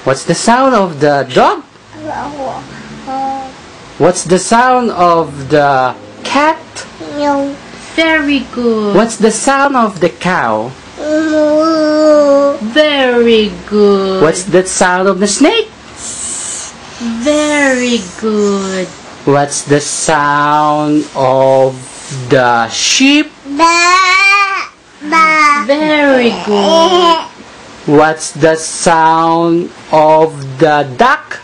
What's the sound of the dog? What's the sound of the cat? Very good. What's the sound of the cow? Very good. What's the sound of the snake? Very good. What's the sound of the sheep? Very good. What's the sound of the duck?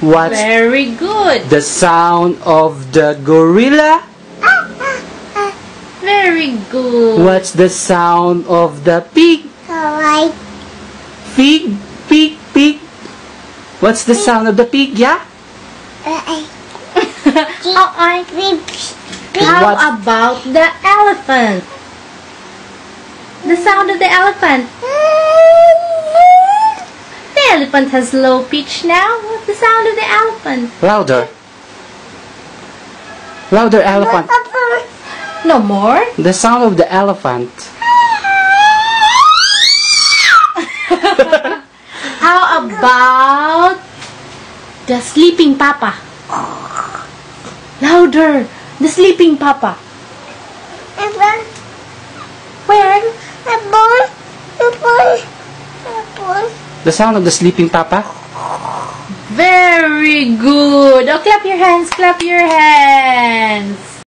What's Very good. the sound of the gorilla? Very good. What's the sound of the pig? Pig, pig, pig. What's the sound of the pig, yeah? How about the elephant? The sound of the elephant. The elephant has low pitch now. What's the sound of the elephant? Louder. Louder, elephant. No more. The sound of the elephant. How about the sleeping papa? Louder. The sleeping papa. Where? The sound of the sleeping papa. Very good. Oh, clap your hands. Clap your hands.